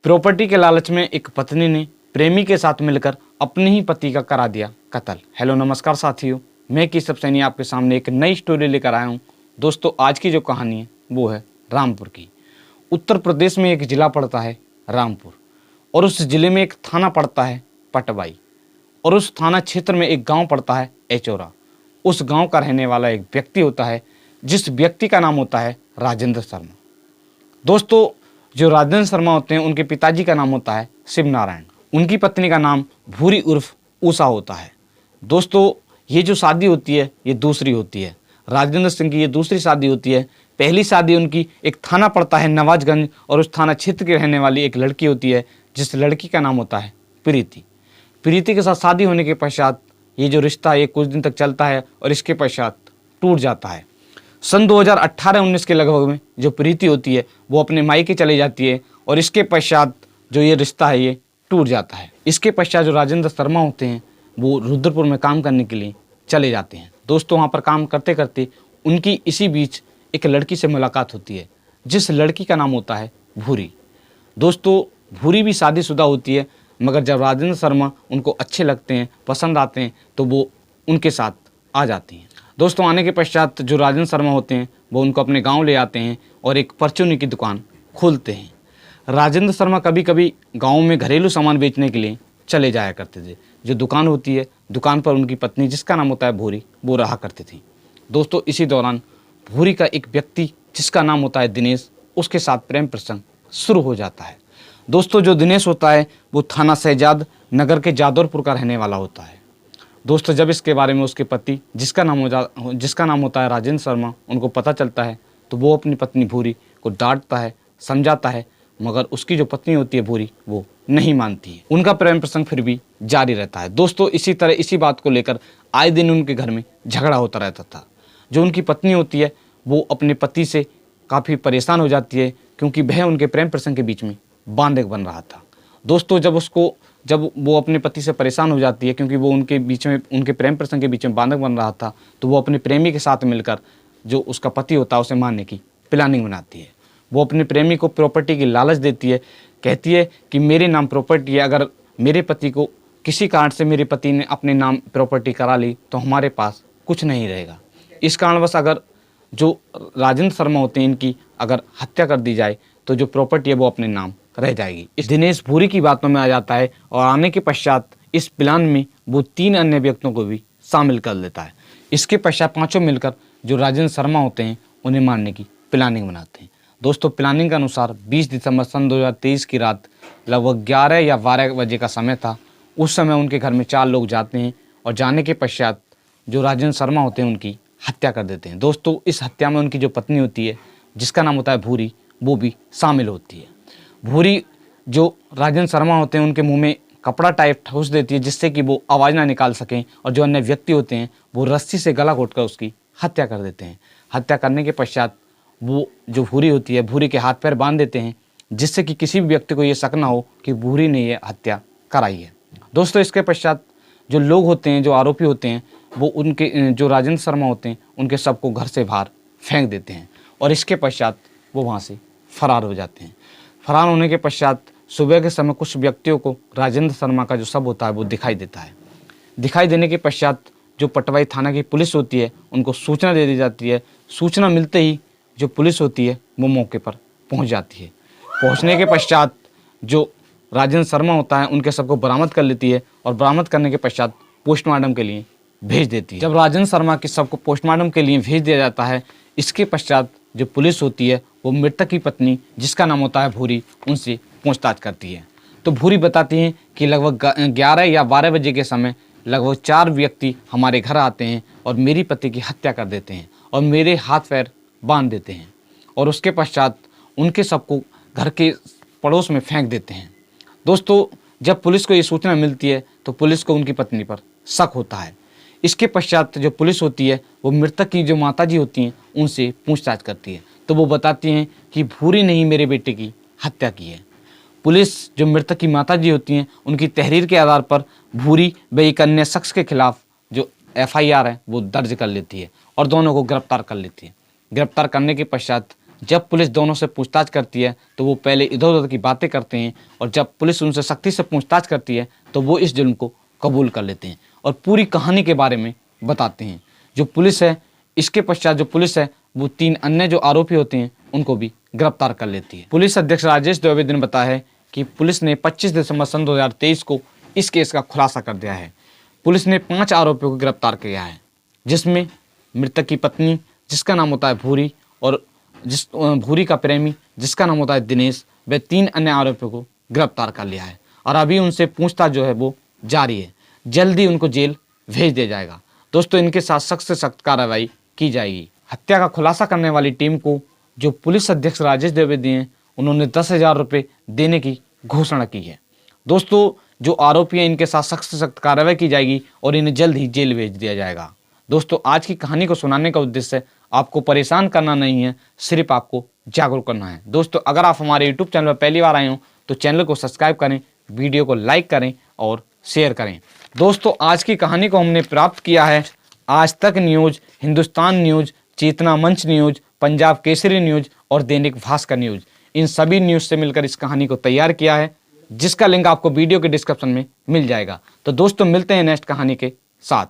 Property के लालच में एक पत्नी ने प्रेमी के साथ मिलकर अपने ही पति का करा दिया कत्ल। हेलो नमस्कार साथियों, मैं केशव सैनी आपके सामने एक नई स्टोरी लेकर आया हूँ। दोस्तों, आज की जो कहानी है वो है रामपुर की। उत्तर प्रदेश में एक ज़िला पड़ता है रामपुर, और उस ज़िले में एक थाना पड़ता है पटवाई, और उस थाना क्षेत्र में एक गांव पड़ता है एचौरा। उस गांव का रहने वाला एक व्यक्ति होता है, जिस व्यक्ति का नाम होता है राजेंद्र शर्मा। दोस्तों, जो राजेंद्र शर्मा होते हैं उनके पिताजी का नाम होता है शिव नारायण। उनकी पत्नी का नाम भूरी उर्फ उषा होता है। दोस्तों, ये जो शादी होती है ये दूसरी होती है। राजेंद्र सिंह की ये दूसरी शादी होती है। पहली शादी उनकी एक थाना पड़ता है नवाजगंज, और उस थाना क्षेत्र के रहने वाली एक लड़की होती है, जिस लड़की का नाम होता है प्रीति। प्रीति के साथ शादी होने के पश्चात ये जो रिश्ता है ये कुछ दिन तक चलता है और इसके पश्चात टूट जाता है। सन 2018-19 के लगभग में जो प्रीति होती है वो अपने मायके चली जाती है, और इसके पश्चात जो ये रिश्ता है ये टूट जाता है। इसके पश्चात जो राजेंद्र शर्मा होते हैं वो रुद्रपुर में काम करने के लिए चले जाते हैं। दोस्तों, वहाँ पर काम करते करते उनकी इसी बीच एक लड़की से मुलाकात होती है, जिस लड़की का नाम होता है भूरी। दोस्तों, भूरी भी शादीशुदा होती है, मगर जब राजेंद्र शर्मा उनको अच्छे लगते हैं, पसंद आते हैं, तो वो उनके साथ आ जाती हैं। दोस्तों, आने के पश्चात जो राजेंद्र शर्मा होते हैं वो उनको अपने गांव ले आते हैं और एक परचूनी की दुकान खोलते हैं। राजेंद्र शर्मा कभी कभी गांव में घरेलू सामान बेचने के लिए चले जाया करते थे। जो दुकान होती है, दुकान पर उनकी पत्नी, जिसका नाम होता है भूरी, वो रहा करती थी। दोस्तों, इसी दौरान भूरी का एक व्यक्ति जिसका नाम होता है दिनेश, उसके साथ प्रेम प्रसंग शुरू हो जाता है। दोस्तों, जो दिनेश होता है वो थाना शहजाद नगर के जादौरपुर का रहने वाला होता है। दोस्तों, जब इसके बारे में उसके पति, जिसका नाम होता है राजेंद्र शर्मा, उनको पता चलता है तो वो अपनी पत्नी भूरी को डांटता है, समझाता है, मगर उसकी जो पत्नी होती है भूरी, वो नहीं मानती है। उनका प्रेम प्रसंग फिर भी जारी रहता है। दोस्तों, इसी तरह इसी बात को लेकर आए दिन उनके घर में झगड़ा होता रहता था। जो उनकी पत्नी होती है वो अपने पति से काफ़ी परेशान हो जाती है, क्योंकि वह उनके प्रेम प्रसंग के बीच में बांधक बन रहा था। दोस्तों, जब वो अपने पति से परेशान हो जाती है, क्योंकि वो उनके प्रेम प्रसंग के बीच में बांधक बन रहा था, तो वो अपने प्रेमी के साथ मिलकर जो उसका पति होता है उसे मारने की प्लानिंग बनाती है। वो अपने प्रेमी को प्रॉपर्टी की लालच देती है, कहती है कि मेरे नाम प्रॉपर्टी है, अगर मेरे पति को किसी कारण से मेरे पति ने अपने नाम प्रॉपर्टी करा ली तो हमारे पास कुछ नहीं रहेगा। इस कारणवश अगर जो राजेंद्र शर्मा होते हैं इनकी अगर हत्या कर दी जाए तो जो प्रॉपर्टी है वो अपने नाम रह जाएगी। इस दिनेश भूरी की बातों में आ जाता है, और आने के पश्चात इस प्लान में वो 3 अन्य व्यक्तियों को भी शामिल कर लेता है। इसके पश्चात पांचों मिलकर जो राजेंद्र शर्मा होते हैं उन्हें मारने की प्लानिंग बनाते हैं। दोस्तों, प्लानिंग के अनुसार 20 दिसंबर सन 2023 की रात लगभग 11 या 12 बजे का समय था। उस समय उनके घर में 4 लोग जाते हैं, और जाने के पश्चात जो राजेंद्र शर्मा होते हैं उनकी हत्या कर देते हैं। दोस्तों, इस हत्या में उनकी जो पत्नी होती है, जिसका नाम होता है भूरी, वो भी शामिल होती है। भूरी जो राजेंद्र शर्मा होते हैं उनके मुंह में कपड़ा टाइप ठूस देती है, जिससे कि वो आवाज़ ना निकाल सकें, और जो अन्य व्यक्ति होते हैं वो रस्सी से गला घोंटकर उसकी हत्या कर देते हैं। हत्या करने के पश्चात वो जो भूरी होती है, भूरी के हाथ पैर बांध देते हैं, जिससे कि किसी भी व्यक्ति को ये शक ना हो कि भूरी ने ये हत्या कराई है। दोस्तों, इसके पश्चात जो लोग होते हैं, जो आरोपी होते हैं, वो उनके जो राजेंद्र शर्मा होते हैं उनके शव को घर से बाहर फेंक देते हैं, और इसके पश्चात वो वहाँ से फरार हो जाते हैं। फरार होने के पश्चात सुबह के समय कुछ व्यक्तियों को राजेंद्र शर्मा का जो शव होता है वो दिखाई देता है। दिखाई देने के पश्चात जो पटवाई थाना की पुलिस होती है उनको सूचना दे दी जाती है। सूचना मिलते ही जो पुलिस होती है वो मौके पर पहुंच जाती है। पहुंचने के पश्चात जो राजेंद्र शर्मा होता है उनके शव को बरामद कर लेती है, और बरामद करने के पश्चात पोस्टमार्टम के लिए भेज देती है। जब राजेंद्र शर्मा के शव को पोस्टमार्टम के लिए भेज दिया जाता है, इसके पश्चात जो पुलिस होती है वो मृतक की पत्नी, जिसका नाम होता है भूरी, उनसे पूछताछ करती है। तो भूरी बताती हैं कि लगभग 11 या 12 बजे के समय लगभग 4 व्यक्ति हमारे घर आते हैं और मेरी पति की हत्या कर देते हैं और मेरे हाथ पैर बांध देते हैं, और उसके पश्चात उनके शव को घर के पड़ोस में फेंक देते हैं। दोस्तों, जब पुलिस को ये सूचना मिलती है तो पुलिस को उनकी पत्नी पर शक होता है। इसके पश्चात जो पुलिस होती है वो मृतक की जो माताजी होती हैं उनसे पूछताछ करती है, तो वो बताती हैं कि भूरी ने ही मेरे बेटे की हत्या की है। पुलिस जो मृतक की माताजी होती हैं उनकी तहरीर के आधार पर भूरी व एक अन्य शख्स के खिलाफ जो FIR है वो दर्ज कर लेती है और दोनों को गिरफ्तार कर लेती है। गिरफ्तार करने के पश्चात जब पुलिस दोनों से पूछताछ करती है तो वो पहले इधर उधर की बातें करते हैं, और जब पुलिस उनसे सख्ती से पूछताछ करती है तो वो इस जुल्म को कबूल कर लेते हैं और पूरी कहानी के बारे में बताते हैं। जो पुलिस है, इसके पश्चात जो पुलिस है वो 3 अन्य जो आरोपी होते हैं उनको भी गिरफ्तार कर लेती है। पुलिस अध्यक्ष राजेश द्विवेदी ने बताया है कि पुलिस ने 25 दिसंबर सन 2023 को इस केस का खुलासा कर दिया है। पुलिस ने 5 आरोपियों को गिरफ्तार किया है, जिसमें मृतक की पत्नी जिसका नाम होता है भूरी, और भूरी का प्रेमी जिसका नाम होता है दिनेश, वे 3 अन्य आरोपियों को गिरफ्तार कर लिया है और अभी उनसे पूछताछ जो है वो जारी है। जल्दी उनको जेल भेज दिया जाएगा। दोस्तों, इनके साथ सख्त से सख्त कार्रवाई की जाएगी। हत्या का खुलासा करने वाली टीम को जो पुलिस अध्यक्ष राजेश द्विवेदी हैं, उन्होंने 10,000 रुपये देने की घोषणा की है। दोस्तों, जो आरोपी हैं इनके साथ सख्त से सख्त कार्रवाई की जाएगी और इन्हें जल्द ही जेल भेज दिया जाएगा। दोस्तों, आज की कहानी को सुनाने का उद्देश्य आपको परेशान करना नहीं है, सिर्फ आपको जागरूक करना है। दोस्तों, अगर आप हमारे यूट्यूब चैनल पर पहली बार आए हो तो चैनल को सब्सक्राइब करें, वीडियो को लाइक करें और शेयर करें। दोस्तों, आज की कहानी को हमने प्राप्त किया है आज तक न्यूज़, हिंदुस्तान न्यूज़, चेतना मंच न्यूज़, पंजाब केसरी न्यूज़ और दैनिक भास्कर न्यूज़। इन सभी न्यूज़ से मिलकर इस कहानी को तैयार किया है, जिसका लिंक आपको वीडियो के डिस्क्रिप्शन में मिल जाएगा। तो दोस्तों, मिलते हैं नेक्स्ट कहानी के साथ।